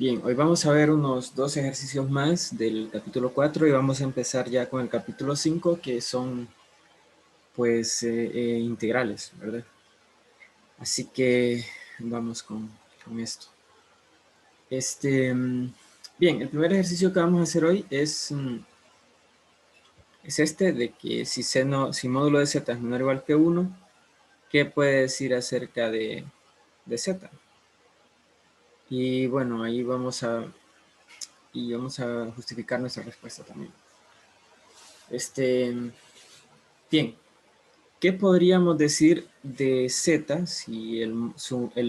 Bien, hoy vamos a ver unos dos ejercicios más del capítulo 4 y vamos a empezar ya con el capítulo 5, que son pues integrales, ¿verdad? Así que vamos con esto. Bien, el primer ejercicio que vamos a hacer hoy es este de que si módulo de z es menor o igual que 1, ¿qué puede decir acerca de z? Y bueno, ahí vamos a justificar nuestra respuesta también. Bien, ¿qué podríamos decir de z si el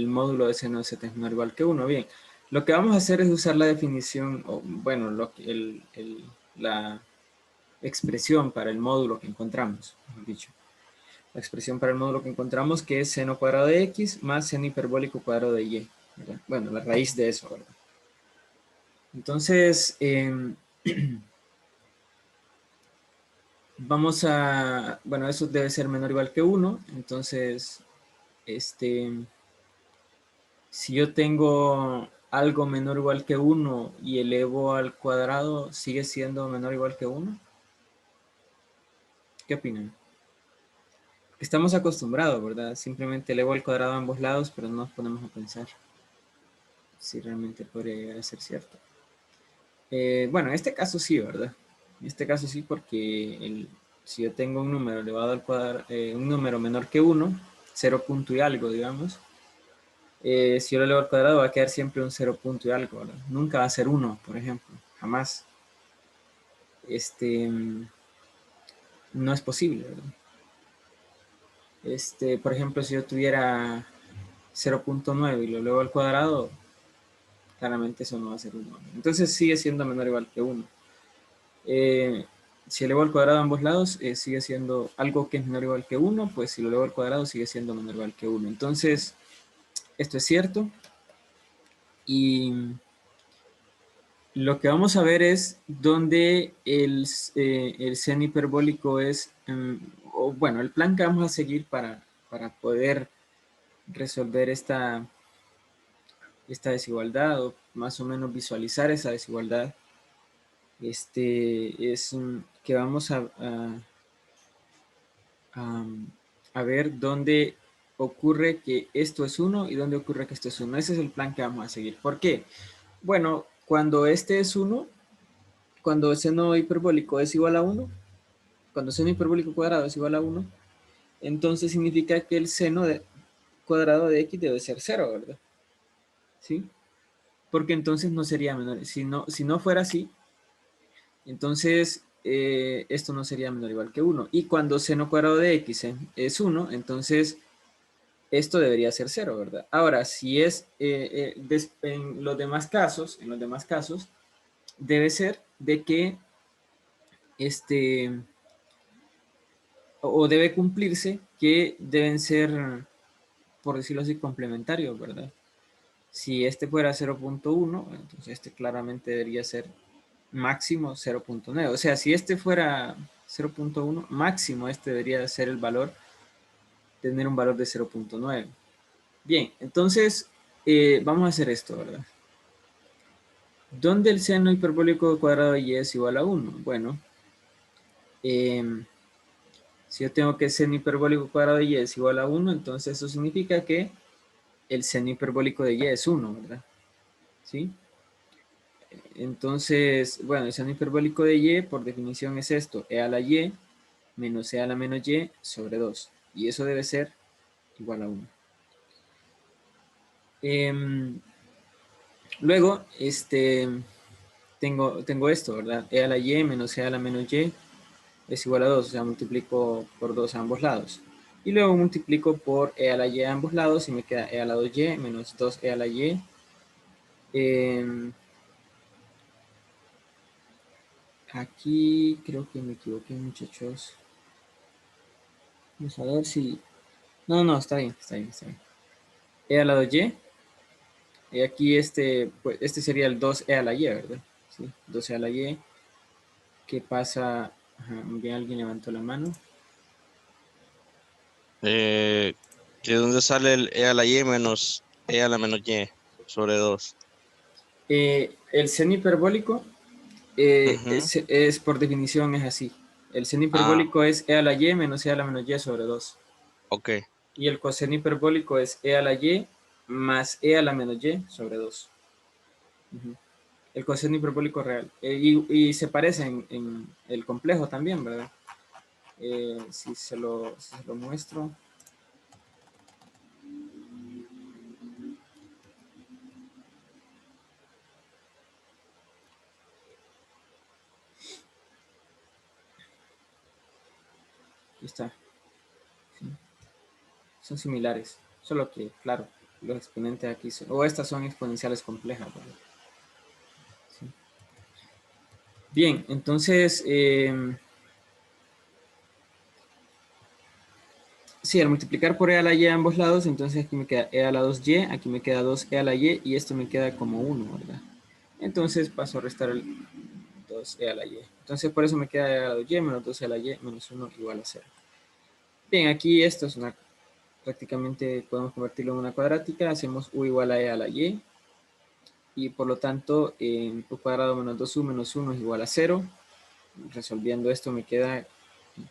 módulo de seno de z es menor o igual que 1? Bien, lo que vamos a hacer es usar la definición, o bueno, la expresión para el módulo que encontramos, mejor dicho. La expresión para el módulo que encontramos, que es seno cuadrado de x más seno hiperbólico cuadrado de y, ¿verdad? Bueno, la raíz de eso, ¿verdad? Entonces, bueno, eso debe ser menor o igual que 1, entonces, si yo tengo algo menor o igual que 1 y elevo al cuadrado, ¿sigue siendo menor o igual que 1? ¿Qué opinan? Estamos acostumbrados, ¿verdad? Simplemente elevo al cuadrado a ambos lados, pero no nos ponemos a pensar si realmente podría llegar a ser cierto. Bueno, en este caso sí, ¿verdad? En este caso sí, porque si yo tengo un número elevado al cuadrado, un número menor que 1, 0 punto y algo, digamos, si yo lo elevo al cuadrado va a quedar siempre un 0 punto y algo, ¿verdad? Nunca va a ser 1, por ejemplo, jamás. No es posible, ¿verdad? Por ejemplo, si yo tuviera 0.9 y lo elevo al cuadrado, claramente eso no va a ser 1. Entonces sigue siendo menor o igual que 1. Si elevo al cuadrado a ambos lados, sigue siendo algo que es menor o igual que 1, pues si lo elevo al cuadrado sigue siendo menor o igual que 1. Entonces, esto es cierto. Y lo que vamos a ver es dónde el seno hiperbólico es, o bueno, el plan que vamos a seguir para poder resolver esta desigualdad o más o menos visualizar esa desigualdad, es que vamos a ver dónde ocurre que esto es 1 y dónde ocurre que esto es 1. Ese es el plan que vamos a seguir. ¿Por qué? Bueno, cuando este es 1, cuando el seno hiperbólico es igual a 1, cuando el seno hiperbólico cuadrado es igual a 1, entonces significa que el seno cuadrado de x debe ser 0, ¿verdad? ¿Sí? Porque entonces no sería menor. Si no fuera así, entonces esto no sería menor o igual que 1. Y cuando seno cuadrado de x es 1, entonces esto debería ser 0, ¿verdad? Ahora, si es en los demás casos, debe ser de que o debe cumplirse que deben ser, por decirlo así, complementarios, ¿verdad? Si este fuera 0.1, entonces este claramente debería ser máximo 0.9. O sea, si este fuera 0.1, máximo este debería ser el valor, tener un valor de 0.9. Bien, entonces vamos a hacer esto, ¿verdad? ¿Dónde el seno hiperbólico cuadrado de y es igual a 1? Bueno, si yo tengo que el seno hiperbólico cuadrado de y es igual a 1, entonces eso significa que el seno hiperbólico de y es 1, ¿verdad? ¿Sí? Entonces, bueno, el seno hiperbólico de y por definición es esto, e a la y menos e a la menos y sobre 2. Y eso debe ser igual a 1. Luego, tengo esto, ¿verdad? E a la y menos e a la menos y es igual a 2, o sea, multiplico por 2 a ambos lados. Y luego multiplico por e a la y a ambos lados y me queda e a la 2y menos 2e a la y. Aquí creo que me equivoqué, muchachos. Vamos a ver si... No, está bien. E a la 2y. Y aquí pues, este sería el 2e a la y, ¿verdad? Sí, 2e a la y. ¿Qué pasa? Ajá, bien, alguien levantó la mano. ¿De dónde sale el e a la y menos e a la menos y sobre 2? El seno hiperbólico Ujú. es por definición es así. El seno Ah, hiperbólico es e a la y menos e a la menos y sobre 2. ok. Y el coseno hiperbólico es e a la y más e a la menos y sobre 2. Ujú. El coseno hiperbólico real. Y se parece en el complejo también, ¿verdad? Si se lo muestro. Aquí está. Sí. Son similares. Solo que, claro, los exponentes aquí son, o estas son exponenciales complejas, ¿verdad? Sí. Bien, entonces, sí, al multiplicar por e a la y a ambos lados, entonces aquí me queda e a la 2y, aquí me queda 2e a la y, y esto me queda como 1, ¿verdad? Entonces paso a restar el 2e a la y. Entonces por eso me queda e a la 2y menos 2e a la y menos 1 igual a 0. Bien, aquí esto es una, prácticamente podemos convertirlo en una cuadrática, hacemos u igual a e a la y por lo tanto u cuadrado menos 2u menos 1 es igual a 0. Resolviendo esto me queda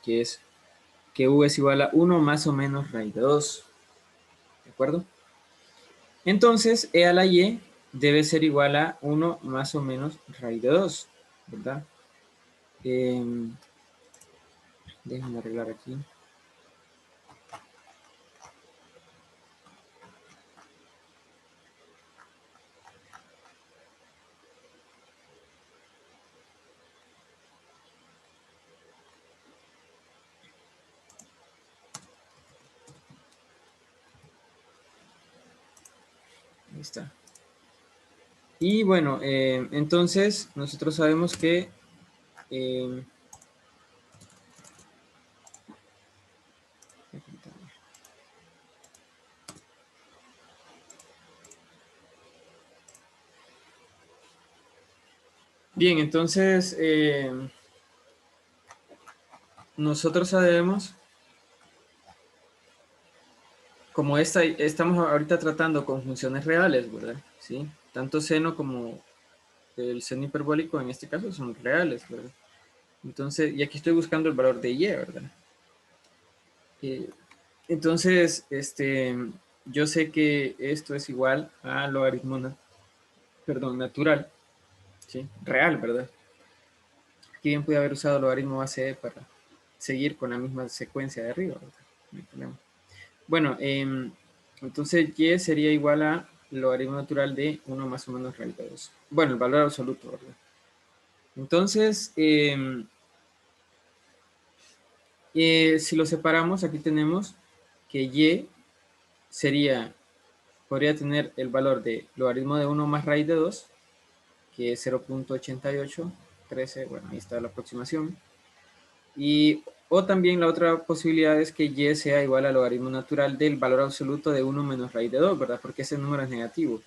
que es que u es igual a 1 más o menos raíz de 2. ¿De acuerdo? Entonces, e a la y debe ser igual a 1 más o menos raíz de 2, ¿verdad? Eh, Déjenme arreglar aquí. Ahí está. Y bueno, entonces nosotros sabemos que eh, bien, entonces nosotros sabemos, como estamos ahorita tratando con funciones reales, ¿verdad? ¿Sí? Tanto seno como el seno hiperbólico en este caso son reales, ¿verdad? Entonces, y aquí estoy buscando el valor de y, ¿verdad? Eh, entonces, yo sé que esto es igual a logaritmo, perdón, natural, ¿sí? Real, ¿verdad? Aquí bien pude haber usado logaritmo base e para seguir con la misma secuencia de arriba, ¿verdad? No hay problema. Bueno, entonces y sería igual a logaritmo natural de 1 más o menos raíz de 2. Bueno, el valor absoluto, ¿verdad? Entonces, si lo separamos, aquí tenemos que y sería, podría tener el valor de logaritmo de 1 más raíz de 2, que es 0.8813, bueno, ahí está la aproximación. Y, o también la otra posibilidad es que y sea igual al logaritmo natural del valor absoluto de 1 menos raíz de 2, ¿verdad? Porque ese número es negativo.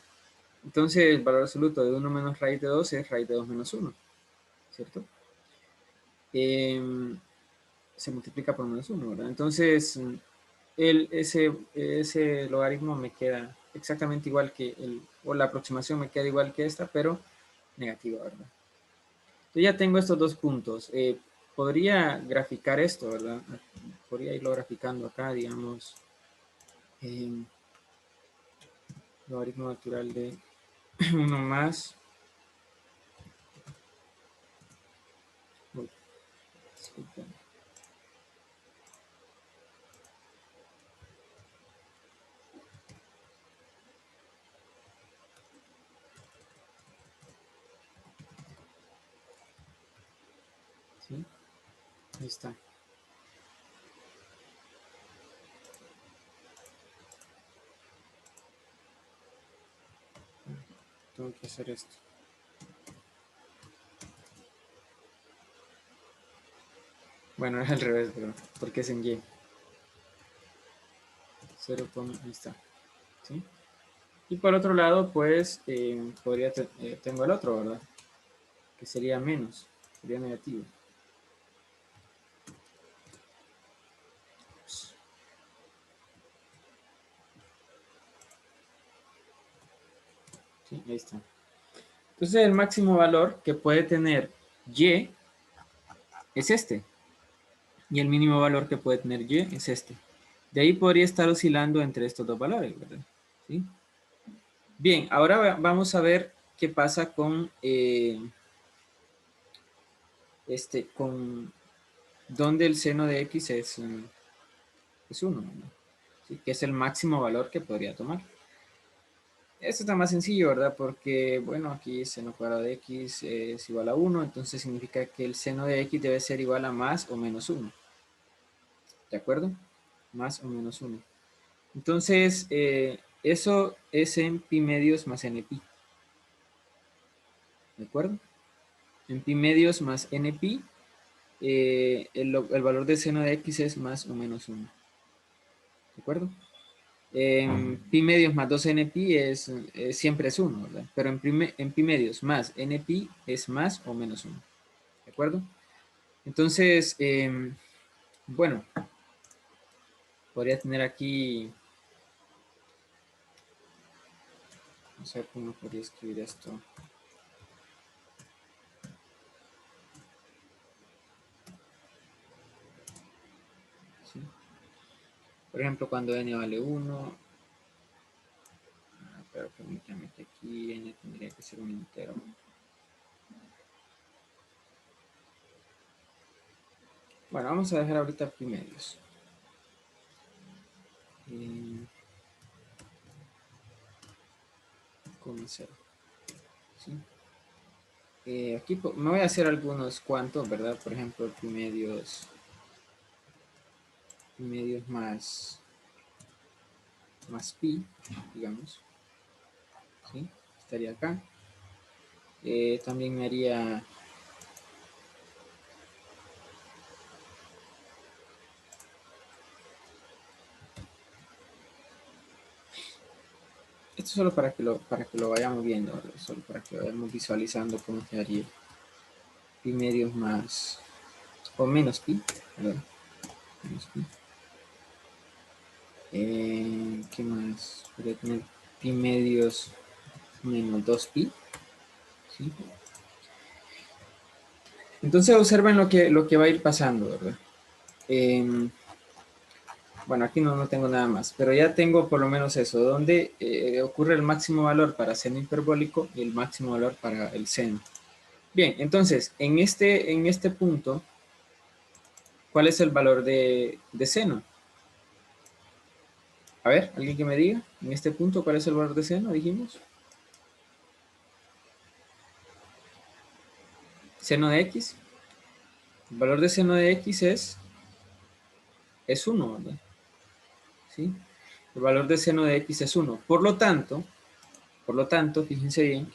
Entonces el valor absoluto de 1 menos raíz de 2 es raíz de 2 menos 1, ¿cierto? Eh, Se multiplica por menos 1, ¿verdad? Entonces ese logaritmo me queda exactamente igual que o la aproximación me queda igual que esta, pero negativa, ¿verdad? Yo ya tengo estos dos puntos. Podría graficar esto, ¿verdad? Podría irlo graficando acá, digamos, eh, logaritmo natural de uno más. Uy, disculpen. ¿Sí? Ahí está. Tengo que hacer esto. Bueno, es al revés, ¿verdad? Porque es en Y. 0, ahí está. ¿Sí? Y por otro lado, pues, tengo el otro, ¿verdad? Que sería menos, sería negativo. ¿Sí? Ahí está. Entonces el máximo valor que puede tener y es este. Y el mínimo valor que puede tener y es este. De ahí podría estar oscilando entre estos dos valores, ¿verdad? ¿Sí? Bien, ahora vamos a ver qué pasa con, con donde el seno de x es 1, ¿no? ¿Sí? Que es el máximo valor que podría tomar. Esto está más sencillo, ¿verdad? Porque, bueno, aquí seno cuadrado de x es igual a 1, entonces significa que el seno de x debe ser igual a más o menos 1. ¿De acuerdo? Más o menos 1. Entonces, eso es en pi medios más n pi. ¿De acuerdo? En pi medios más n pi, el valor de seno de x es más o menos 1. ¿De acuerdo? Pi medios más 2n pi siempre es 1, ¿verdad? Pero en pi medios más n pi es más o menos 1. ¿De acuerdo? Entonces, bueno, podría tener aquí, no sé cómo podría escribir esto. ¿Sí? Por ejemplo, cuando n vale 1, pero permítame que aquí n tendría que ser un entero. Bueno, vamos a dejar ahorita pi medios. Con 0. ¿Sí? Aquí me voy a hacer algunos cuantos, ¿verdad? Por ejemplo, pi medios más pi, digamos. ¿Sí? Estaría acá. También me haría esto solo para que lo vayamos viendo, ¿verdad? Solo para que vayamos visualizando cómo quedaría pi medios más o menos pi, ¿verdad? Menos pi. ¿Qué más? Podría tener pi medios menos 2pi. ¿Sí? Entonces observen lo que va a ir pasando, ¿verdad? Bueno, aquí no tengo nada más, pero ya tengo por lo menos eso, donde ocurre el máximo valor para seno hiperbólico y el máximo valor para el seno. Bien, entonces, en este punto, ¿cuál es el valor de seno? A ver, alguien que me diga, en este punto, ¿cuál es el valor de seno? Dijimos. Seno de x. El valor de seno de x es 1, ¿verdad? ¿Sí? El valor de seno de x es 1. Por lo tanto, fíjense bien,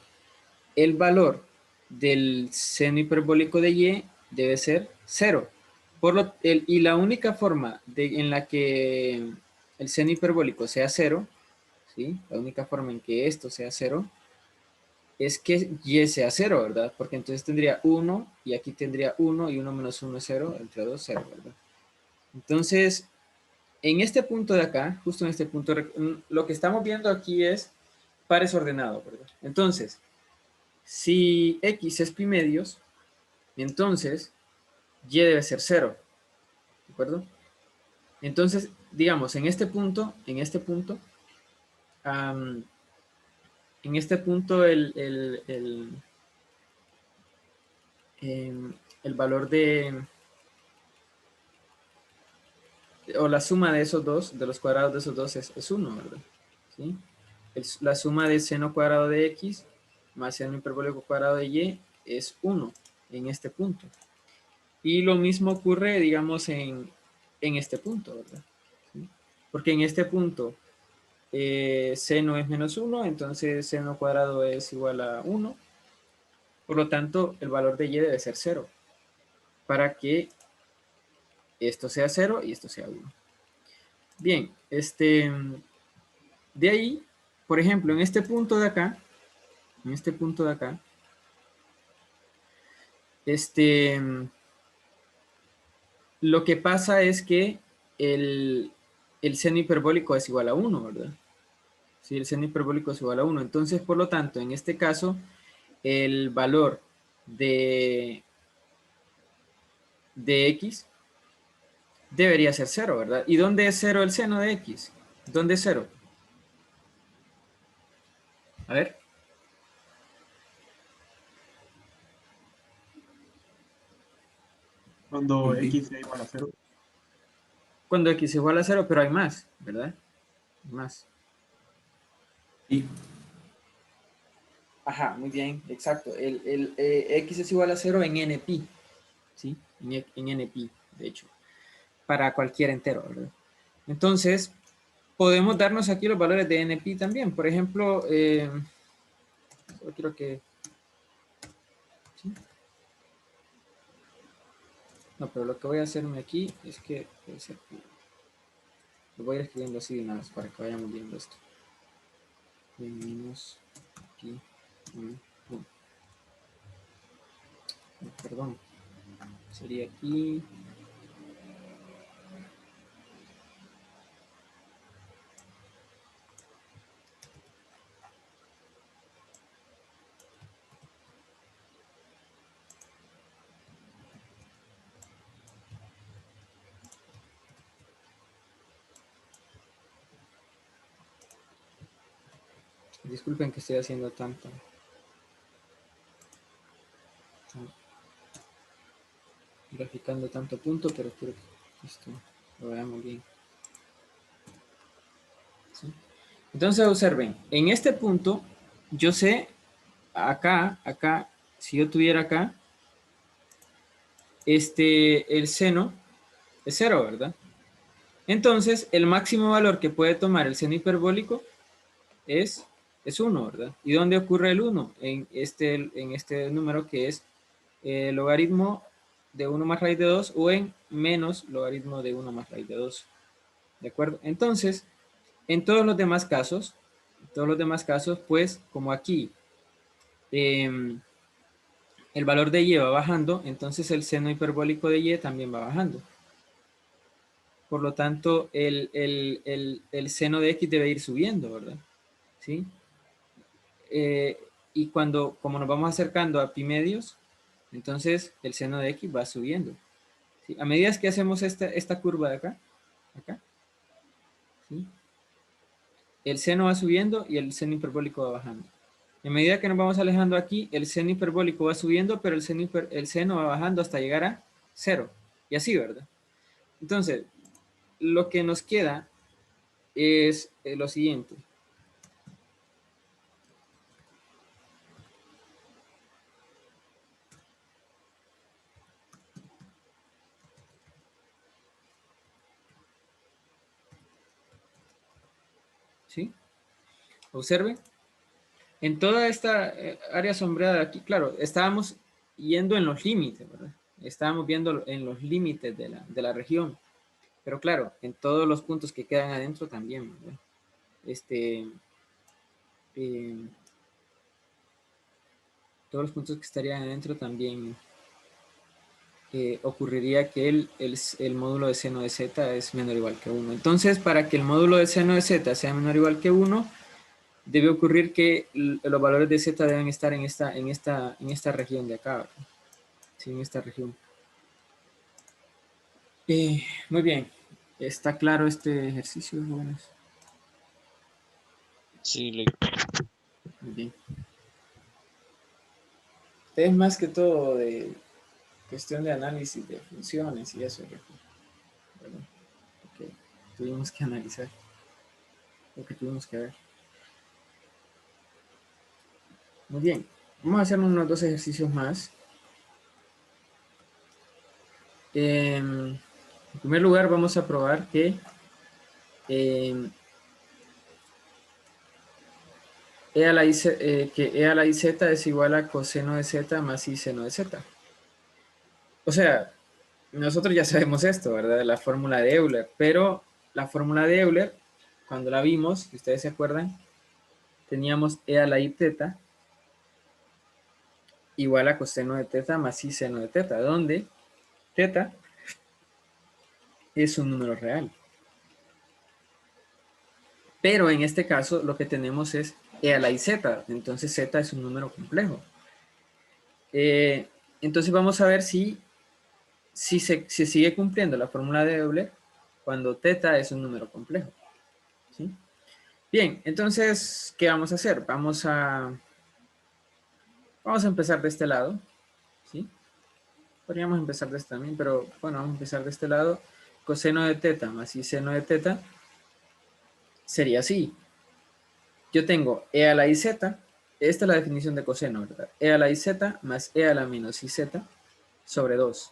el valor del seno hiperbólico de y debe ser 0. Y la única forma en la que el seno hiperbólico sea 0, ¿sí? La única forma en que esto sea 0 es que y sea 0, ¿verdad? Porque entonces tendría 1 y aquí tendría 1 y 1 menos 1 es 0, entre 2 0, ¿verdad? Entonces, en este punto de acá, justo en este punto, lo que estamos viendo aquí es pares ordenados, ¿verdad? Entonces, si x es pi medios, entonces y debe ser 0, ¿de acuerdo? Entonces, digamos, en este punto, el valor o la suma de esos dos, de los cuadrados de esos dos es 1, ¿verdad? ¿Sí? La suma de seno cuadrado de x más seno hiperbólico cuadrado de y es 1 en este punto. Y lo mismo ocurre, digamos, en este punto, ¿verdad? ¿Sí? Porque en este punto seno es menos 1, entonces seno cuadrado es igual a 1. Por lo tanto, el valor de y debe ser 0 para que esto sea 0 y esto sea 1. Bien, de ahí, por ejemplo, en este punto de acá, lo que pasa es que el seno hiperbólico es igual a 1, ¿verdad? Sí, el seno hiperbólico es igual a 1. Entonces, por lo tanto, en este caso, el valor de x debería ser 0, ¿verdad? ¿Y dónde es 0 el seno de x? ¿Dónde es 0? A ver. Cuando x es igual a 0. Cuando x es igual a 0, pero hay más, ¿verdad? Más. Y Ajá, muy bien, exacto. X es igual a 0 en npi, ¿sí? En npi, de hecho, para cualquier entero, ¿verdad? Entonces, podemos darnos aquí los valores de npi también. Por ejemplo, solo quiero que... ¿sí? No, pero lo que voy a hacerme aquí es que... Lo voy a ir escribiendo así de una vez para que vayamos viendo esto. Menos aquí. Perdón. Sería aquí. Disculpen que estoy haciendo tanto. Graficando tanto punto, pero quiero que esto lo veamos bien. ¿Sí? Entonces observen, en este punto, yo sé, acá, si yo tuviera acá, el seno es 0, ¿verdad? Entonces, el máximo valor que puede tomar el seno hiperbólico es 1, ¿verdad? ¿Y dónde ocurre el 1? En este número que es logaritmo de 1 más raíz de 2 o en menos logaritmo de 1 más raíz de 2. ¿De acuerdo? Entonces, en todos los demás casos, pues como aquí el valor de y va bajando, entonces el seno hiperbólico de y también va bajando. Por lo tanto, el seno de x debe ir subiendo, ¿verdad? ¿Sí? Y como nos vamos acercando a pi medios, entonces el seno de x va subiendo. ¿Sí? A medida que hacemos esta curva de acá, ¿sí? El seno va subiendo y el seno hiperbólico va bajando. En medida que nos vamos alejando aquí, el seno hiperbólico va subiendo, pero el seno va bajando hasta llegar a 0. Y así, ¿verdad? Entonces, lo que nos queda es lo siguiente. ¿Sí? Observen. En toda esta área sombreada de aquí, claro, estábamos yendo en los límites, ¿verdad? Estábamos viendo en los límites de la región. Pero claro, en todos los puntos que quedan adentro también, ¿verdad? Eh, todos los puntos que estarían adentro también ocurriría que el módulo de seno de z es menor o igual que 1. Entonces, para que el módulo de seno de z sea menor o igual que 1, debe ocurrir que los valores de z deben estar en esta región de acá, ¿verdad? Sí, en esta región. Muy bien. ¿Está claro este ejercicio, jóvenes? Sí, Muy bien. Es más que todo de cuestión de análisis de funciones y eso, ¿verdad? Porque tuvimos que analizar lo que tuvimos que ver. Muy bien. Vamos a hacer unos 2 ejercicios más. En primer lugar, vamos a probar que e a la i z es igual a coseno de z más i seno de z. O sea, nosotros ya sabemos esto, ¿verdad? La fórmula de Euler, pero la fórmula de Euler, cuando la vimos, si ustedes se acuerdan, teníamos e a la i teta igual a coseno de teta más i seno de teta, donde teta es un número real. Pero en este caso lo que tenemos es e a la i z, entonces z es un número complejo. Entonces vamos a ver si se sigue cumpliendo la fórmula de Euler cuando teta es un número complejo. ¿Sí? Bien, entonces, ¿qué vamos a hacer? Vamos a empezar de este lado. ¿Sí? Podríamos empezar de este también, pero bueno, vamos a empezar de este lado. Coseno de teta más y seno de teta sería así. Yo tengo e a la iz, esta es la definición de coseno, ¿verdad? E a la iz más e a la menos iz sobre 2.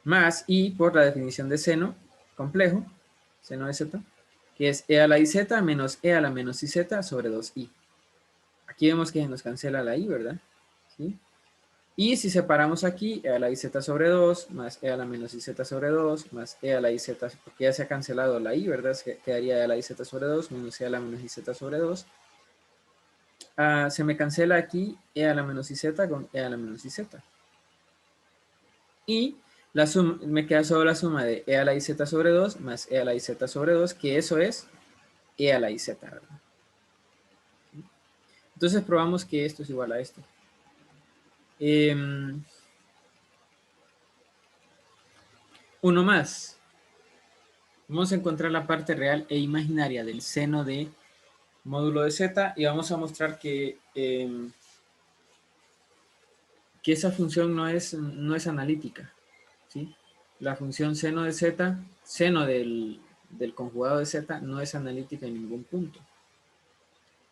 Más i por la definición de seno complejo, seno de z, que es e a la iz menos e a la menos iz sobre 2i. Aquí vemos que se nos cancela la i, ¿verdad? ¿Sí? Y si separamos aquí, e a la iz sobre 2, más e a la menos iz sobre 2, más e a la iz, porque ya se ha cancelado la i, ¿verdad? Quedaría e a la iz sobre 2, menos e a la menos iz sobre 2. Se me cancela aquí e a la menos iz con e a la menos iz. Y la suma, me queda solo la suma de e a la iz sobre 2 más e a la iz sobre 2, que eso es e a la iz, ¿verdad? Entonces probamos que esto es igual a esto. Uno más. Vamos a encontrar la parte real e imaginaria del seno de módulo de z y vamos a mostrar que esa función no es analítica. ¿Sí? La función seno de z, seno del conjugado de z, no es analítica en ningún punto.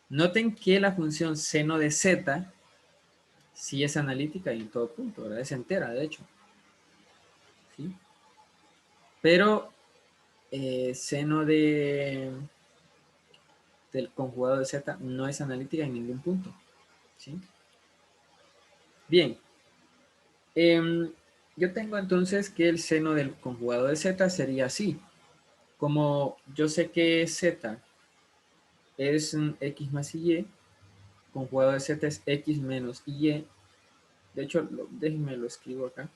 Noten que la función seno de z sí es analítica en todo punto, ¿verdad? Es entera, de hecho. ¿Sí? Pero seno del conjugado de z no es analítica en ningún punto. ¿Sí? Bien. Yo tengo entonces que el seno del conjugado de z sería así. Como yo sé que z es x más y, conjugado de z es x menos y. De hecho, déjenme lo escribo acá.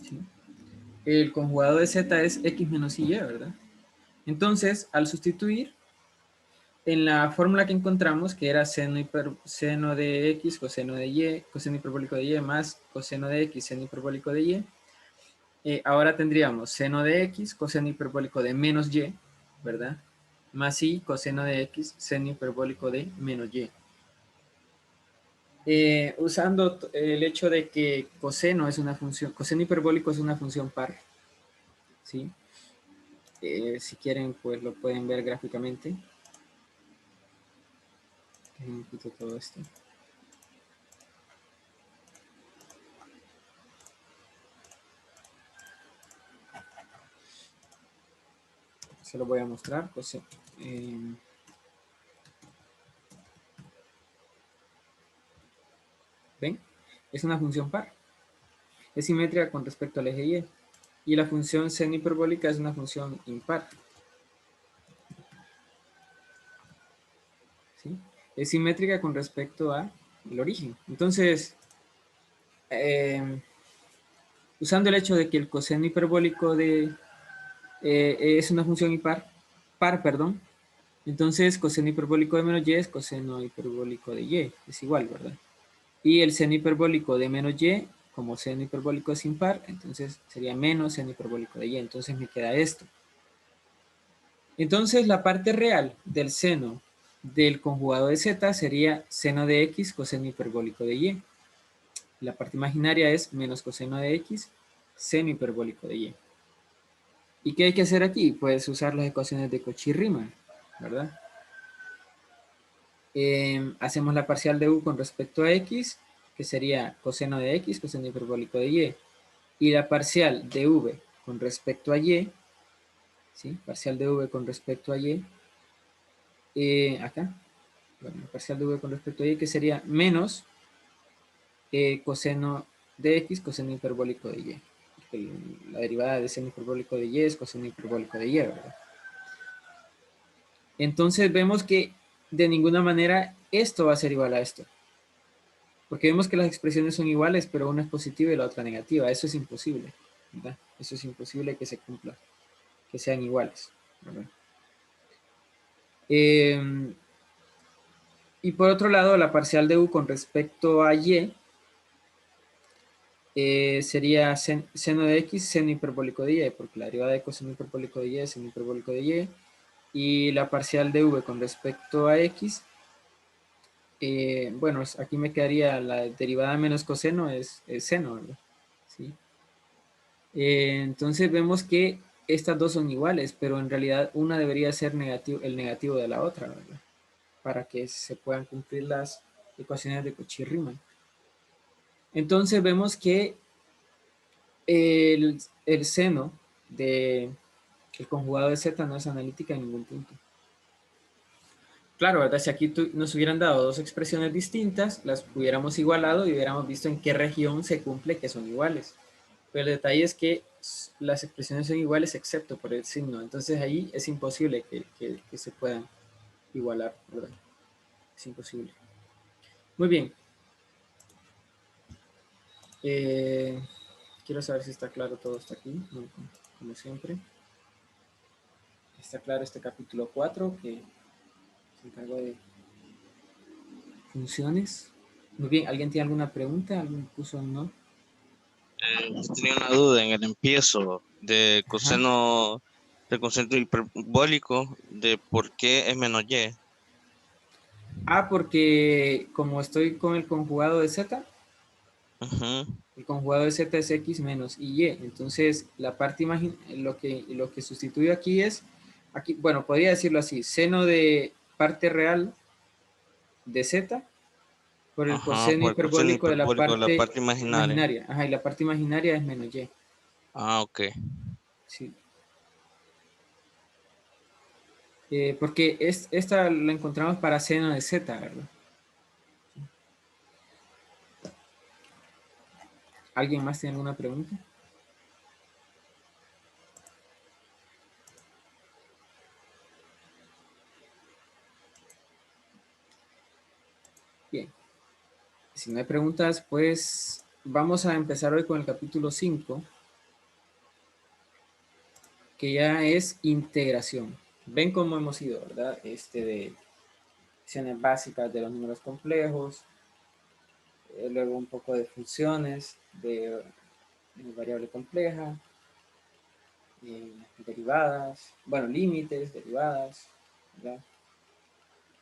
¿Sí? El conjugado de z es x menos y, ¿verdad? Entonces, al sustituir en la fórmula que encontramos, que era seno de x, coseno de y, coseno hiperbólico de y, más coseno de x, seno hiperbólico de y, ahora tendríamos seno de x, coseno hiperbólico de menos y, ¿verdad? Más y, coseno de x, seno hiperbólico de menos y. Usando el hecho de que coseno es una función, coseno hiperbólico es una función par, ¿sí? Si quieren, pues lo pueden ver gráficamente. Quito todo esto. Se lo voy a mostrar. Pues, ¿ven? Es una función par. Es simétrica con respecto al eje y. Y la función seno hiperbólica es una función impar. ¿Sí? Es simétrica con respecto al origen. Entonces, usando el hecho de que el coseno hiperbólico de es una función par, perdón. Entonces, coseno hiperbólico de menos y es coseno hiperbólico de y. Es igual, ¿verdad? Y el seno hiperbólico de menos y, como seno hiperbólico es impar, entonces sería menos seno hiperbólico de y. Entonces me queda esto. Entonces, la parte real del seno del conjugado de z sería seno de x coseno hiperbólico de y. La parte imaginaria es menos coseno de x seno hiperbólico de y. ¿Y qué hay que hacer aquí? Pues usar las ecuaciones de Cauchy-Riemann, ¿verdad? Hacemos la parcial de u con respecto a x, que sería coseno de x, coseno hiperbólico de y. Y la parcial de v con respecto a y, ¿sí? Parcial de v con respecto a y, acá, bueno, la parcial de v con respecto a y, que sería menos coseno de x, coseno hiperbólico de y. Porque la derivada de seno hiperbólico de y es coseno hiperbólico de y, ¿verdad? Entonces vemos que de ninguna manera esto va a ser igual a esto. Porque vemos que las expresiones son iguales, pero una es positiva y la otra negativa. Eso es imposible, ¿verdad? Eso es imposible que se cumpla, que sean iguales, ¿verdad? Y por otro lado, la parcial de u con respecto a y sería seno de x, seno hiperbólico de y, porque la derivada de coseno hiperbólico de y es seno hiperbólico de y. Y la parcial de v con respecto a x, bueno, aquí me quedaría la derivada menos coseno es seno, ¿verdad? ¿Sí? Entonces vemos que estas dos son iguales, pero en realidad una debería ser el negativo de la otra, ¿verdad? Para que se puedan cumplir las ecuaciones de Cauchy-Riemann. Entonces vemos que el seno del conjugado de z no es analítica en ningún punto. Claro, ¿verdad? Si aquí nos hubieran dado dos expresiones distintas, las hubiéramos igualado y hubiéramos visto en qué región se cumple que son iguales. Pero el detalle es que las expresiones son iguales excepto por el signo. Entonces ahí es imposible que se puedan igualar, ¿verdad? Es imposible. Muy bien. Quiero saber si está claro todo esto aquí, como siempre. Está claro este capítulo 4 que se encargó de funciones. Muy bien, ¿alguien tiene alguna pregunta? ¿Alguien puso un no? Tenía una duda en el empiezo Ajá. del coseno hiperbólico, de por qué es menos y. Porque como estoy con el conjugado de z, Ujú. el conjugado de z es x menos y. Entonces, la parte lo que sustituyo aquí es, aquí, bueno, podría decirlo así, seno de parte real de z por el Ajá, coseno por el coseno hiperbólico de la hiperbólico de la parte parte imaginaria. imaginaria. Ajá, y la parte imaginaria es menos y. Ah, ok. Sí. Porque esta la encontramos para seno de z, ¿verdad? ¿Alguien más tiene alguna pregunta? Bien. Si no hay preguntas, pues vamos a empezar hoy con el capítulo 5, que ya es integración. Ven cómo hemos ido, ¿verdad? De funciones básicas de los números complejos, luego un poco de funciones de variable compleja, derivadas, bueno, límites, derivadas, ¿verdad?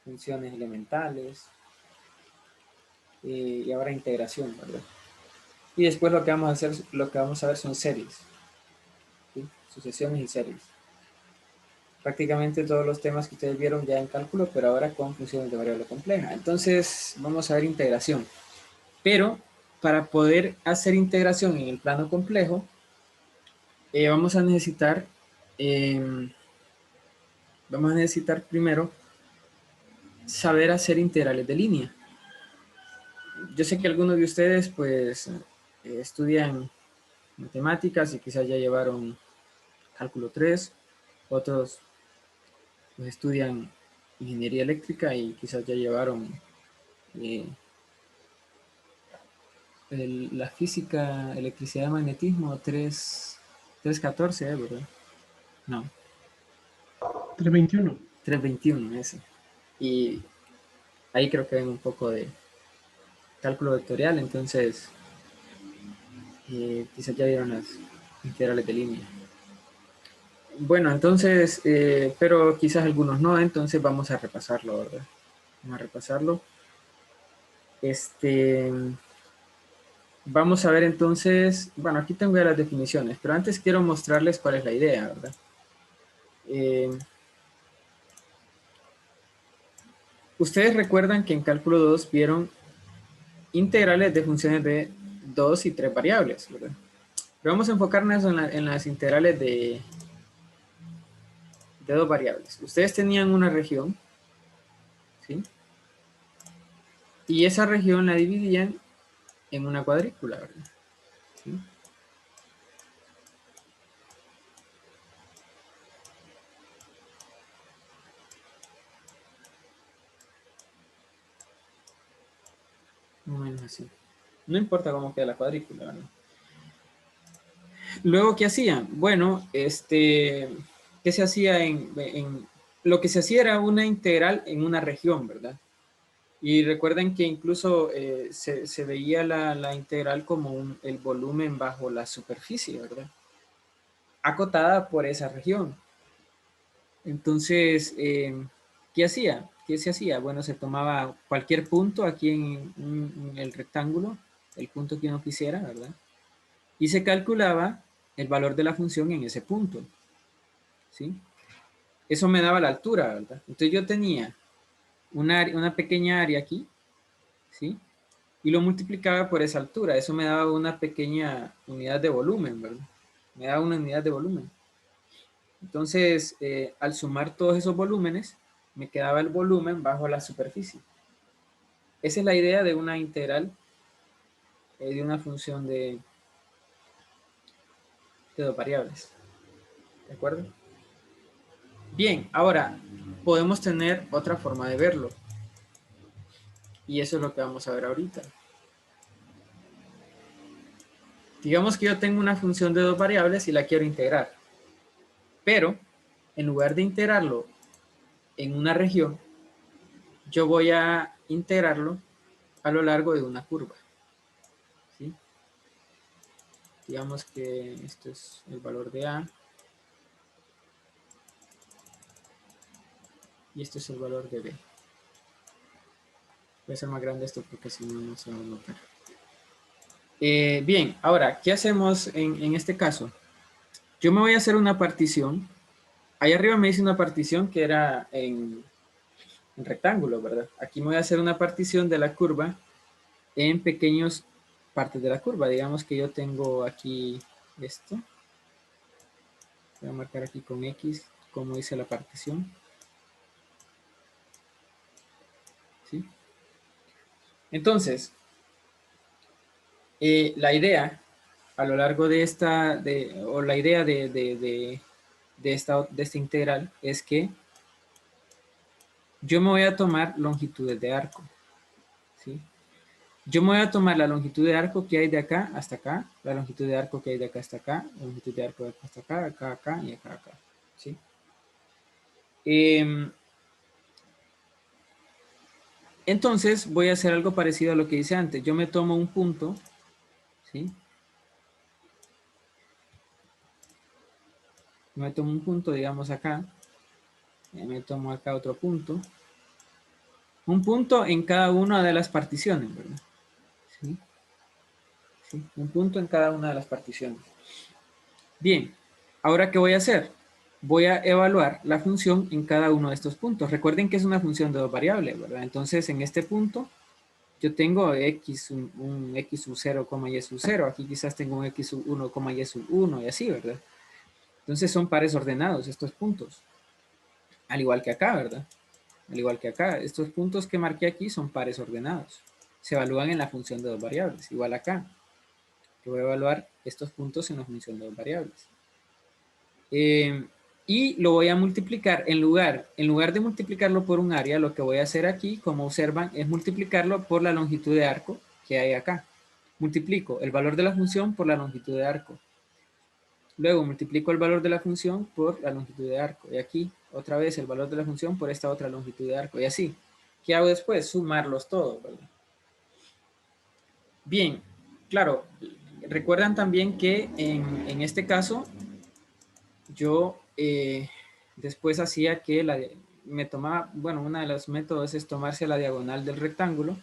Funciones elementales, y ahora integración, ¿verdad? Y después lo que vamos a ver son series, ¿sí? Sucesiones y series. Prácticamente todos los temas que ustedes vieron ya en cálculo, pero ahora con funciones de variable compleja. Entonces vamos a ver integración. Pero para poder hacer integración en el plano complejo, vamos a necesitar eh, primero saber hacer integrales de línea. Yo sé que algunos de ustedes pues estudian matemáticas y quizás ya llevaron cálculo 3, otros pues, estudian ingeniería eléctrica y quizás ya llevaron eh, la física, electricidad, magnetismo, 314, ¿verdad? No, 321. 321 ese. Y ahí creo que ven un poco de cálculo vectorial, entonces quizás ya vieron las integrales de línea. Bueno, entonces, pero quizás algunos no, entonces vamos a repasarlo, ¿verdad? Vamos a repasarlo. Vamos a ver entonces, bueno, aquí tengo ya las definiciones, pero antes quiero mostrarles cuál es la idea, ¿verdad? Ustedes recuerdan que en cálculo 2 vieron integrales de funciones de 2 y 3 variables, ¿verdad? Pero vamos a enfocarnos en las integrales de 2 variables. Ustedes tenían una región, ¿sí? Y esa región la dividían en una cuadrícula, ¿verdad? ¿Sí? más o menos así. No importa cómo queda la cuadrícula, ¿verdad? Luego, ¿qué hacían? Bueno, ¿qué se hacía lo que se hacía era una integral en una región, ¿verdad? Y recuerden que incluso se veía la integral como el volumen bajo la superficie, ¿verdad? Acotada por esa región. Entonces, ¿qué hacía? ¿Qué se hacía? Bueno, se tomaba cualquier punto aquí en el rectángulo, el punto que uno quisiera, ¿verdad? Y se calculaba el valor de la función en ese punto, ¿sí? Eso me daba la altura, ¿verdad? Entonces yo tenía una pequeña área aquí, ¿sí? Y lo multiplicaba por esa altura. Eso me daba una pequeña unidad de volumen, ¿verdad? Me daba una unidad de volumen. Entonces, al sumar todos esos volúmenes, me quedaba el volumen bajo la superficie. Esa es la idea de una integral, de una función de dos variables. ¿De acuerdo? Bien, ahora podemos tener otra forma de verlo. Y eso es lo que vamos a ver ahorita. Digamos que yo tengo una función de dos variables y la quiero integrar. Pero, en lugar de integrarlo en una región, yo voy a integrarlo a lo largo de una curva. ¿Sí? Digamos que esto es el valor de A. Y esto es el valor de B. Voy a hacer más grande esto porque si no, no se va a notar. Bien, ahora, ¿qué hacemos en este caso? Yo me voy a hacer una partición. Ahí arriba me dice una partición que era en rectángulo, ¿verdad? Aquí me voy a hacer una partición de la curva en pequeños partes de la curva. Digamos que yo tengo aquí esto. Voy a marcar aquí con X como dice la partición. ¿Sí? Entonces, la idea a lo largo de esta, o la idea de esta integral es que yo me voy a tomar longitudes de arco. ¿Sí? Yo me voy a tomar la longitud de arco que hay de acá hasta acá, la longitud de arco que hay de acá hasta acá, la longitud de arco de acá hasta acá, acá y acá. ¿Sí? Entonces voy a hacer algo parecido a lo que hice antes. Yo me tomo un punto, ¿sí? Me tomo un punto, digamos acá, me tomo acá otro punto, un punto en cada una de las particiones, ¿verdad? ¿Sí? ¿Sí? Un punto en cada una de las particiones. Bien, ahora ¿qué voy a hacer? Voy a evaluar la función en cada uno de estos puntos. Recuerden que es una función de dos variables, ¿verdad? Entonces, en este punto, yo tengo x, un x sub 0, y sub 0. Aquí quizás tengo un x sub 1, y sub 1 y así, ¿verdad? Entonces son pares ordenados estos puntos. Al igual que acá, ¿verdad? Al igual que acá. Estos puntos que marqué aquí son pares ordenados. Se evalúan en la función de dos variables. Igual acá. Yo voy a evaluar estos puntos en la función de dos variables. Y lo voy a multiplicar, en lugar de multiplicarlo por un área, lo que voy a hacer aquí, como observan, es multiplicarlo por la longitud de arco que hay acá. Multiplico el valor de la función por la longitud de arco. Luego multiplico el valor de la función por la longitud de arco. Y aquí, otra vez, el valor de la función por esta otra longitud de arco. Y así. ¿Qué hago después? Sumarlos todos, ¿verdad? Bien, claro, recuerdan también que en este caso yo después hacía que me tomaba, bueno, uno de los métodos es tomarse la diagonal del rectángulo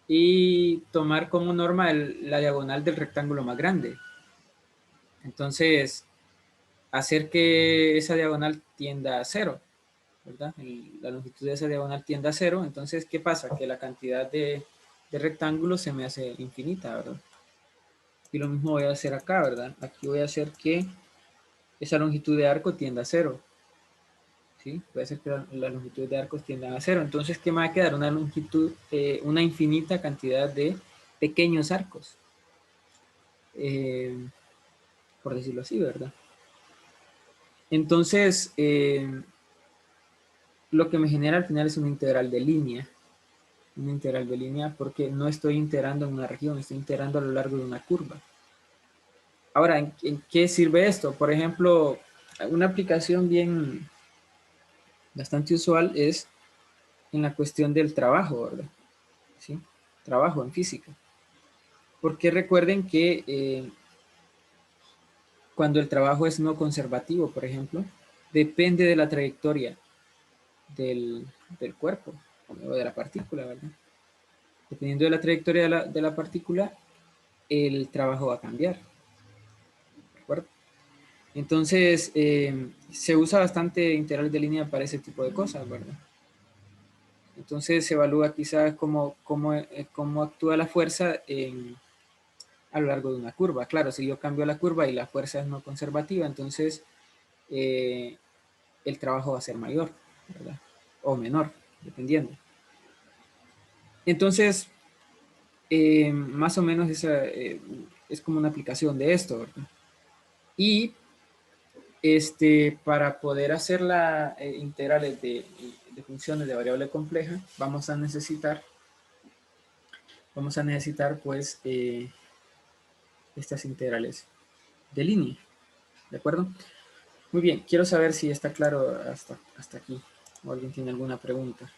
y tomar como norma la diagonal del rectángulo más grande. Entonces, hacer que esa diagonal tienda a 0, ¿verdad? La longitud de esa diagonal tienda a 0. Entonces, ¿qué pasa? Que la cantidad de rectángulos se me hace infinita, ¿verdad? Y lo mismo voy a hacer acá, ¿verdad? Aquí voy a hacer que esa longitud de arco tienda a 0. ¿Sí? Puede ser que la longitud de arcos tiendan a 0. Entonces, ¿qué me va a quedar? Una longitud, una infinita cantidad de pequeños arcos. Por decirlo así, ¿verdad? Entonces, lo que me genera al final es una integral de línea. una integral de línea porque no estoy integrando en una región, estoy integrando a lo largo de una curva. Ahora, ¿en qué sirve esto? Por ejemplo, una aplicación bien bastante usual es en la cuestión del trabajo, ¿verdad? ¿Sí? Trabajo en física. Porque recuerden que cuando el trabajo es no conservativo, por ejemplo, depende de la trayectoria del cuerpo o de la partícula, ¿verdad? Dependiendo de la trayectoria de la partícula, el trabajo va a cambiar, ¿de acuerdo? Entonces, se usa bastante integral de línea para ese tipo de cosas, ¿verdad? Entonces, se evalúa quizás cómo actúa la fuerza a lo largo de una curva. Claro, si yo cambio la curva y la fuerza es no conservativa, entonces el trabajo va a ser mayor, ¿verdad? O menor, dependiendo. Entonces, más o menos esa, es como una aplicación de esto, ¿verdad? Y para poder hacer las integrales de funciones de variable compleja, vamos a necesitar pues estas integrales de línea, ¿de acuerdo? Muy bien, quiero saber si está claro hasta aquí, o alguien tiene alguna pregunta,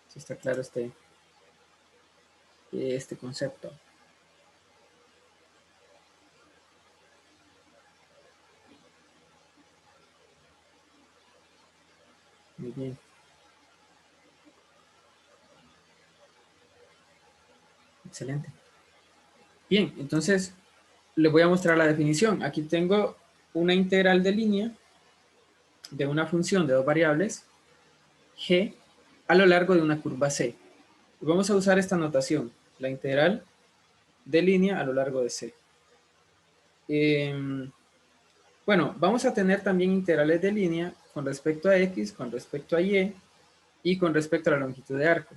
si está claro este concepto. Muy bien. Excelente. Bien, entonces les voy a mostrar la definición. Aquí tengo una integral de línea de una función de dos variables, g, a lo largo de una curva c. Vamos a usar esta notación, la integral de línea a lo largo de c. Bueno, vamos a tener también integrales de línea con respecto a x, con respecto a y con respecto a la longitud de arco.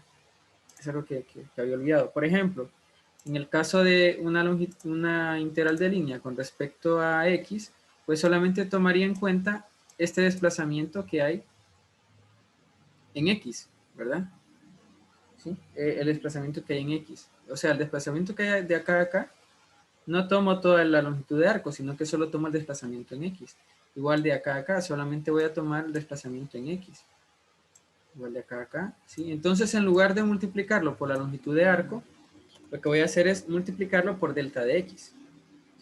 Es algo que había olvidado. Por ejemplo, en el caso de una integral de línea con respecto a x, pues solamente tomaría en cuenta este desplazamiento que hay en x, ¿verdad? ¿Sí? El desplazamiento que hay en x. O sea, el desplazamiento que hay de acá a acá, no tomo toda la longitud de arco, sino que solo tomo el desplazamiento en x. Igual de acá a acá, solamente voy a tomar el desplazamiento en x. Igual de acá a acá, ¿sí? Entonces, en lugar de multiplicarlo por la longitud de arco, lo que voy a hacer es multiplicarlo por delta de x,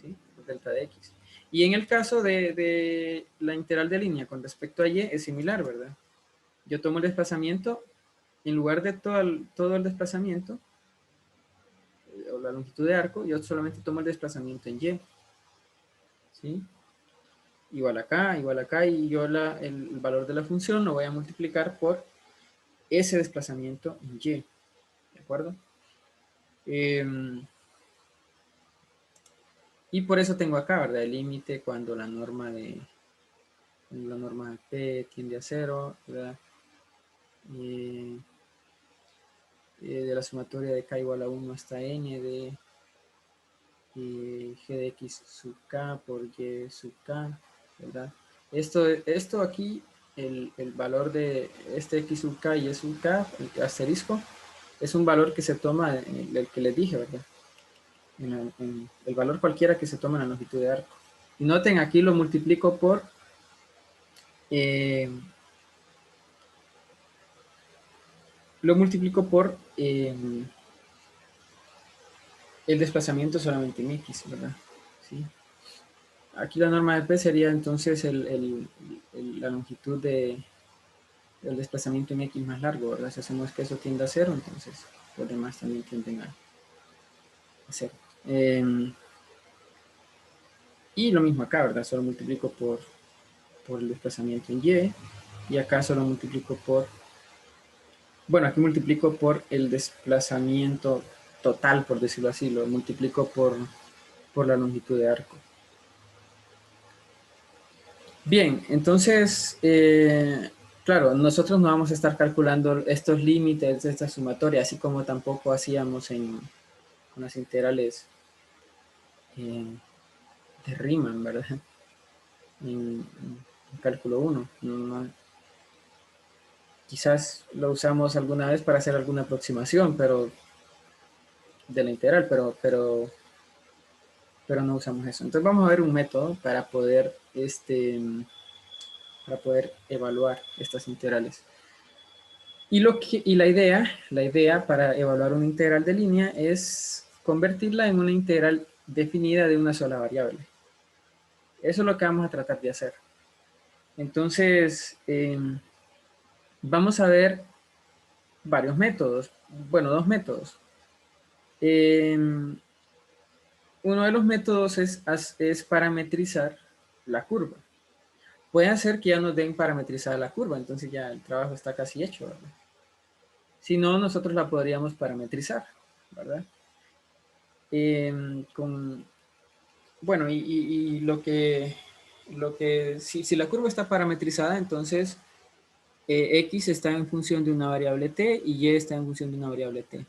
¿sí? Por delta de x. Y en el caso de la integral de línea con respecto a y es similar, ¿verdad? Yo tomo el desplazamiento, en lugar de todo el desplazamiento, o la longitud de arco, yo solamente tomo el desplazamiento en y, ¿sí? Igual acá, y yo el valor de la función lo voy a multiplicar por ese desplazamiento en y, ¿de acuerdo? Y por eso tengo acá, ¿verdad? El límite cuando la norma de P tiende a 0, ¿verdad? De la sumatoria de K igual a 1 hasta N de G de X sub K por Y sub K, ¿verdad? Esto aquí, el valor de este X sub K y Y sub K, el asterisco, es un valor que se toma, el que les dije, ¿verdad? En el valor cualquiera que se toma en la longitud de arco. Y noten, aquí lo multiplico por el desplazamiento solamente en X, ¿verdad? ¿Sí? Aquí la norma de P sería entonces la longitud del desplazamiento en X más largo, ¿verdad? Si hacemos que eso tienda a 0, entonces los demás también tienden a 0. Y lo mismo acá, ¿verdad? Solo multiplico por el desplazamiento en y acá solo multiplico bueno, aquí multiplico por el desplazamiento total, por decirlo así, lo multiplico por la longitud de arco. Bien, entonces, claro, nosotros no vamos a estar calculando estos límites de esta sumatoria, así como tampoco hacíamos con las integrales de Riemann, ¿verdad? En cálculo 1. quizás lo usamos alguna vez para hacer alguna aproximación, pero de la integral, pero no usamos eso. Entonces vamos a ver un método para poder evaluar estas integrales. Y la idea para evaluar una integral de línea es convertirla en una integral definida de una sola variable. Eso es lo que vamos a tratar de hacer. Entonces, vamos a ver varios métodos. Bueno, dos métodos. Uno de los métodos es parametrizar la curva. Puede ser que ya nos den parametrizada la curva, entonces ya el trabajo está casi hecho, ¿verdad? Si no, nosotros la podríamos parametrizar, ¿verdad? Bueno, y si la curva está parametrizada, entonces X está en función de una variable T y Y está en función de una variable T.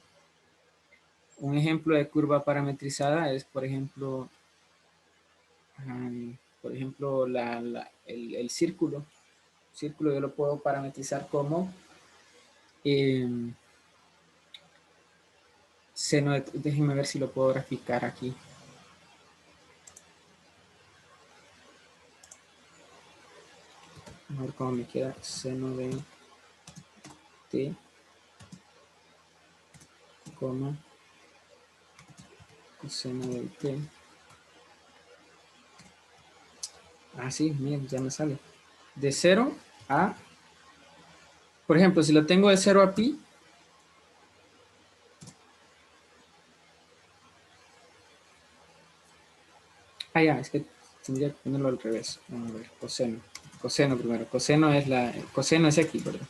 Un ejemplo de curva parametrizada es, por ejemplo, el círculo. El círculo yo lo puedo parametrizar como seno de, déjenme ver si lo puedo graficar aquí. A ver cómo me queda seno de T, coma, coseno de T. Ah, sí, miren, ya me sale. De 0 a, por ejemplo, si lo tengo de 0 a pi, ya, es que tendría que ponerlo al revés. Vamos a ver, coseno. Coseno primero. Coseno es X, ¿verdad?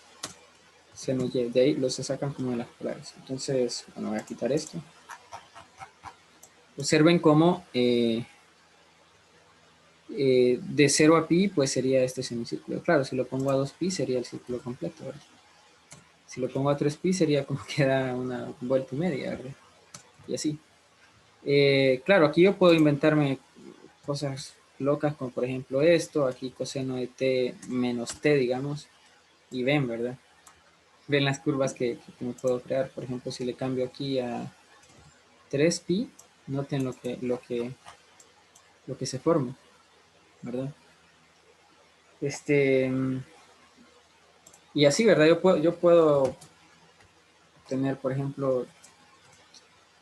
Seno Y. De ahí los se sacan como de las polares. Entonces, bueno, voy a quitar esto. Observen cómo de 0 a pi, pues sería este semicírculo. Claro, si lo pongo a 2 pi sería el círculo completo, ¿verdad? Si lo pongo a 3 pi sería como que da una vuelta y media, ¿verdad? Y así. Claro, aquí yo puedo inventarme cosas locas como por ejemplo esto, aquí coseno de t menos t, digamos, y ven, ¿verdad? Ven las curvas que me puedo crear. Por ejemplo, si le cambio aquí a 3pi, noten lo que se forma, ¿verdad? Y así, ¿verdad? Yo puedo tener, por ejemplo,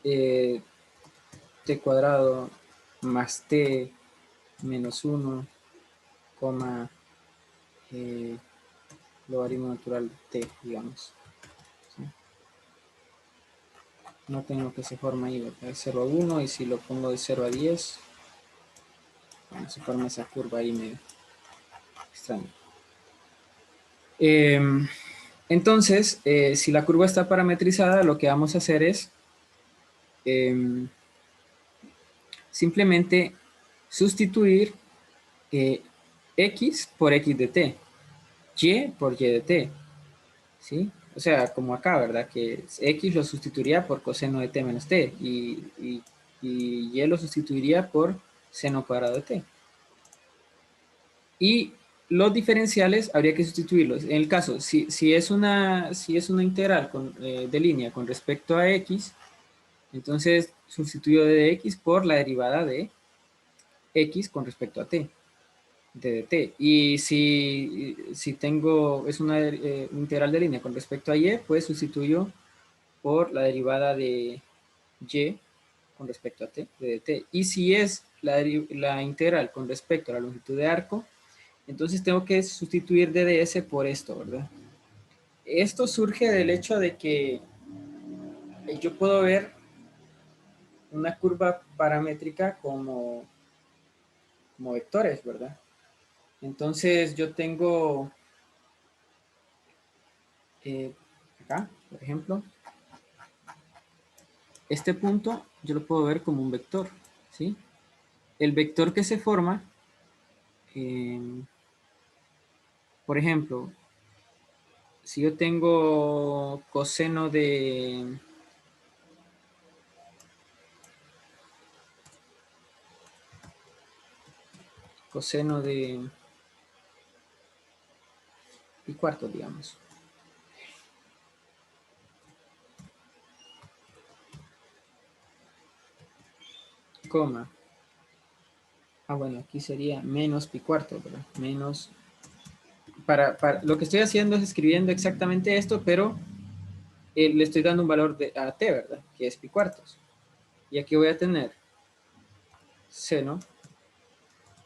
t cuadrado más t menos 1, coma, logaritmo natural de t, digamos. ¿Sí? Noten lo que se forma ahí, ¿verdad? De 0 a 1, y si lo pongo de 0 a 10, bueno, se forma esa curva ahí medio extraña. Entonces, si la curva está parametrizada, lo que vamos a hacer es simplemente sustituir x por x de t, y por y de t, ¿sí? O sea, como acá, ¿verdad? Que x lo sustituiría por coseno de t menos t y y lo sustituiría por seno cuadrado de t. Y los diferenciales habría que sustituirlos. En el caso, si es una integral de línea con respecto a x, entonces sustituyo d de x por la derivada de x con respecto a t, de dt. Y si es una integral de línea con respecto a y, pues sustituyo por la derivada de y con respecto a t, de dt. Y si es la integral con respecto a la longitud de arco, entonces tengo que sustituir dds por esto, ¿verdad? Esto surge del hecho de que yo puedo ver una curva paramétrica como vectores, ¿verdad? Entonces yo tengo acá, por ejemplo, este punto yo lo puedo ver como un vector, ¿sí? El vector que se forma, por ejemplo, si yo tengo coseno de pi cuarto, digamos, coma. Ah, bueno, aquí sería menos pi cuarto, ¿verdad? Menos. Lo que estoy haciendo es escribiendo exactamente esto, pero le estoy dando un valor a t, ¿verdad? Que es pi cuartos. Y aquí voy a tener seno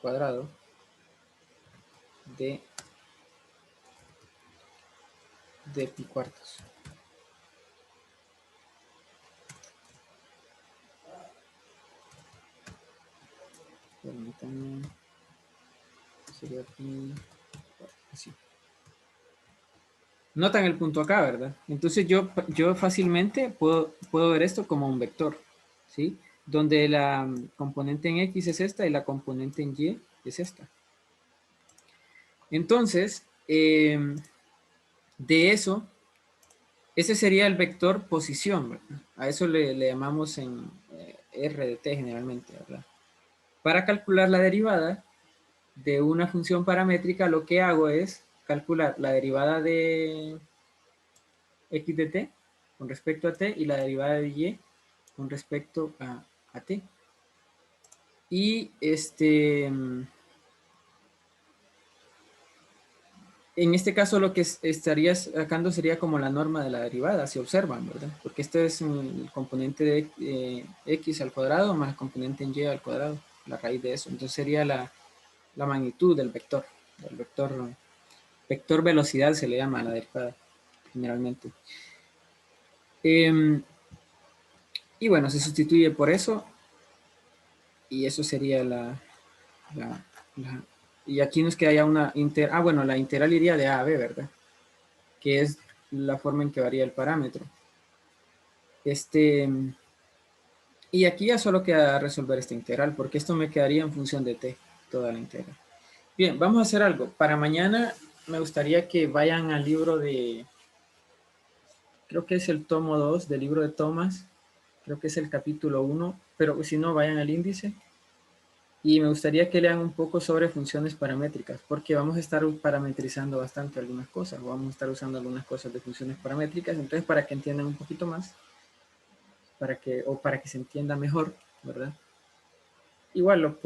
cuadrado de pi cuartos. Permítanme. Sería pi así. Notan el punto acá, ¿verdad? Entonces yo fácilmente puedo ver esto como un vector, ¿sí? Donde la componente en X es esta y la componente en Y es esta. Entonces, de eso, ese sería el vector posición, ¿verdad? A eso le llamamos en R de t generalmente, ¿verdad? Para calcular la derivada de una función paramétrica, lo que hago es calcular la derivada de x de t con respecto a t y la derivada de y con respecto a t. Y en este caso lo que estaría sacando sería como la norma de la derivada, si observan, ¿verdad? Porque este es el componente de x al cuadrado más el componente en y al cuadrado, la raíz de eso. Entonces sería la magnitud del vector. El vector velocidad se le llama a la derivada, generalmente. Y bueno, se sustituye por eso. Y eso sería y aquí nos queda ya una bueno, la integral iría de a a b, ¿verdad? Que es la forma en que varía el parámetro. Y aquí ya solo queda resolver esta integral, porque esto me quedaría en función de t, toda la integral. Bien, vamos a hacer algo. Para mañana me gustaría que vayan al libro creo que es el tomo 2 del libro de Thomas, creo que es el capítulo 1, pero si no, vayan al índice. Y me gustaría que lean un poco sobre funciones paramétricas, porque vamos a estar parametrizando bastante algunas cosas, o vamos a estar usando algunas cosas de funciones paramétricas, entonces para que entiendan un poquito más, para que se entienda mejor, ¿verdad? Igual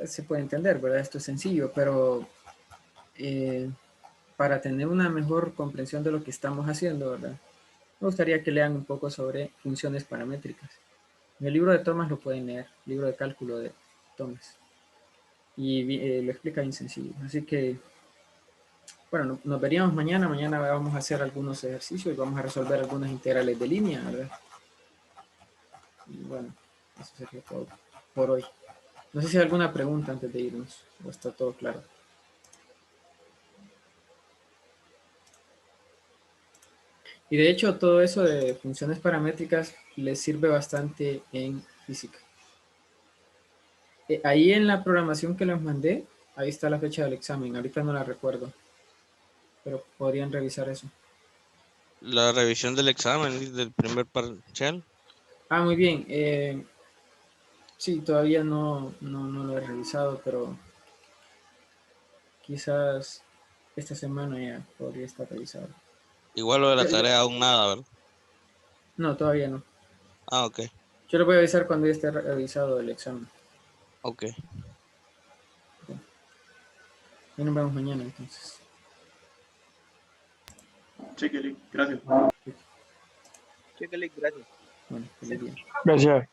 se puede entender, ¿verdad? Esto es sencillo, pero para tener una mejor comprensión de lo que estamos haciendo, ¿verdad? Me gustaría que lean un poco sobre funciones paramétricas. En el libro de Thomas lo pueden leer, libro de cálculo de Thomas. Y lo explica bien sencillo. Así que, bueno, nos veríamos mañana. Mañana vamos a hacer algunos ejercicios y vamos a resolver algunas integrales de línea, ¿verdad? Y bueno, eso sería todo por hoy. No sé si hay alguna pregunta antes de irnos, o está todo claro. Y de hecho, todo eso de funciones paramétricas les sirve bastante en física. Ahí en la programación que les mandé, ahí está la fecha del examen. Ahorita no la recuerdo, pero podrían revisar eso. La revisión del examen del primer parcial. Ah, muy bien. Sí, todavía no lo he revisado, pero quizás esta semana ya podría estar revisado. Igual lo de la tarea aún nada, ¿verdad? No, todavía no. Ah, ok. Yo le voy a avisar cuando ya esté revisado el examen. Ok. Y nos vemos mañana entonces. Chequele, gracias. Chécale, gracias. Bueno, feliz día. Gracias.